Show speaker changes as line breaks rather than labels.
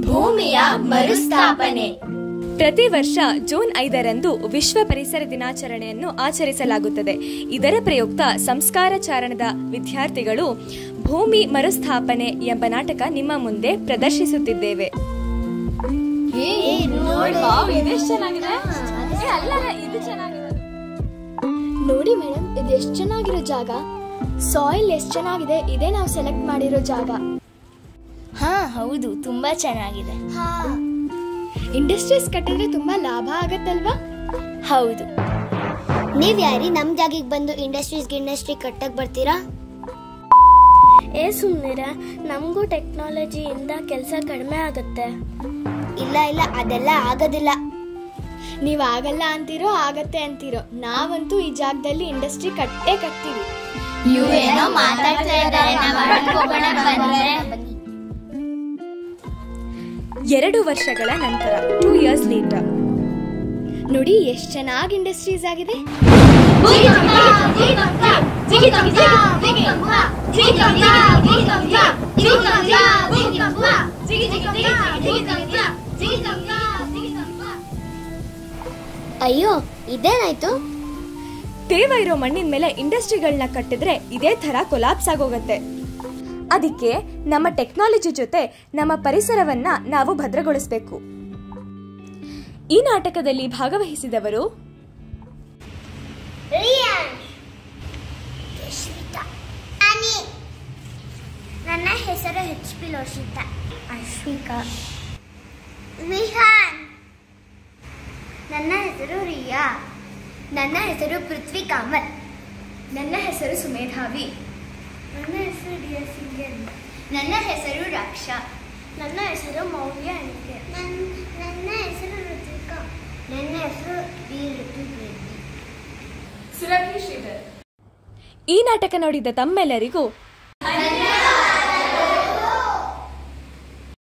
ಭೂಮಿಯ ಮರುಸ್ಥಾಪನೆ.
ಪ್ರತಿ ವರ್ಷ ಜೂನ್ 5ರಂದು ವಿಶ್ವ ಪರಿಸರ ದಿನಾಚರಣೆಯನ್ನು ಆಚರಿಸಲಾಗುತ್ತದೆ. ಇದರ ಪ್ರಯುಕ್ತ ಸಂಸ್ಕಾರ ಚಾರಣದ ವಿದ್ಯಾರ್ಥಿಗಳು ಭೂಮಿ ಮರುಸ್ಥಾಪನೆ ಎಂಬ ನಾಟಕ ನಿಮ್ಮ ಮುಂದೆ ಪ್ರದರ್ಶಿಸುತ್ತಿದ್ದೇವೆ.
ನೋಡಿ ಮೇಡಮ್, ಇದು ಎಷ್ಟು ಚೆನ್ನಾಗಿರೋ ಜಾಗ. ಸಾಯಿಲ್ ಎಷ್ಟು ಚೆನ್ನಾಗಿದೆ. ಇದೇ ನಾವು ಸೆಲೆಕ್ಟ್ ಮಾಡಿರೋ ಜಾಗ.
ಹಾ ಹೌದು, ತುಂಬಾ ಚೆನ್ನಾಗಿದೆ.
ಇಂಡಸ್ಟ್ರೀಸ್ ಕಟ್ಟಿದ್ರೆ ತುಂಬಾ ಲಾಭ ಆಗತ್ತಲ್ವಾ?
ಹೌದು.
ನೀವ್ ಯಾರಿ ನಮ್ ಜಾಗಿಗೆ ಬಂದು ಇಂಡಸ್ಟ್ರಿ ಕಟ್ಟಕ್ ಬರ್ತೀರಾ?
ಸುಮ್ನಿರ, ನಮಗೂ ಟೆಕ್ನಾಲಜಿಯಿಂದ ಕೆಲಸ ಕಡಿಮೆ ಆಗತ್ತೆ.
ಇಲ್ಲ ಇಲ್ಲ, ಅದೆಲ್ಲ ಆಗೋದಿಲ್ಲ.
ನೀವ್ ಆಗಲ್ಲ ಅಂತೀರೋ ಆಗತ್ತೆ ಅಂತೀರೋ, ನಾವಂತೂ ಈ ಜಾಗದಲ್ಲಿ ಇಂಡಸ್ಟ್ರಿ ಕಟ್ತೀವಿ.
ಇವೇನೋ ಮಾತಾಡ್ತಾ ಇದ್ದಾರೆ.
2 ವರ್ಷಗಳ ನಂತರ 2 years later.
ನೋಡಿ ಎಷ್ಟು ಚೆನ್ನಾಗಿ ಇಂಡಸ್ಟ್ರೀಸ್ ಆಗಿದೆ.
ಅಯ್ಯೋ, ಇದೇನಾಯ್ತು?
ತೇವ ಇರೋ ಮಣ್ಣಿನ ಮೇಲೆ ಇಂಡಸ್ಟ್ರಿಗಳನ್ನ ಕಟ್ಟಿದ್ರೆ ಇದೇ ತರ ಕೊಲಾಪ್ಸ್ ಆಗೋಗತ್ತೆ. ಅದಕ್ಕೆ ನಮ್ಮ ಟೆಕ್ನಾಲಜಿ ಜೊತೆ ನಮ್ಮ ಪರಿಸರವನ್ನ ನಾವು ಭದ್ರಗೊಳಿಸಬೇಕು. ಈ ನಾಟಕದಲ್ಲಿ ಭಾಗವಹಿಸಿದವರು
ನನ್ನ ಹೆಸರು HP ಲೋಷಿತಾ. ಅಶ್ವಿಕಾ. ವಿಹಾನ್. ನನ್ನ ಹೆಸರು ರಿಯಾ. ನನ್ನ ಹೆಸರು ಪೃಥ್ವಿ ಕಾಮತ್.
ನನ್ನ ಹೆಸರು ಸುಮೇಧಾವಿ.
ನನ್ನ ಹೆಸರು ಡಿಯಾ ಸಿಂಗನ್.
ನನ್ನ ಹೆಸರು ರಕ್ಷಾ.
ನನ್ನ ಹೆಸರು ಮೌಲ್ಯ ಅನಿಕೆ. ನನ್ನ ಹೆಸರು ಋತಿಕಾ. ನನ್ನ ಹೆಸರು
ಈ ನಾಟಕ ನೋಡಿದ ತಮ್ಮೆಲ್ಲರಿಗೂ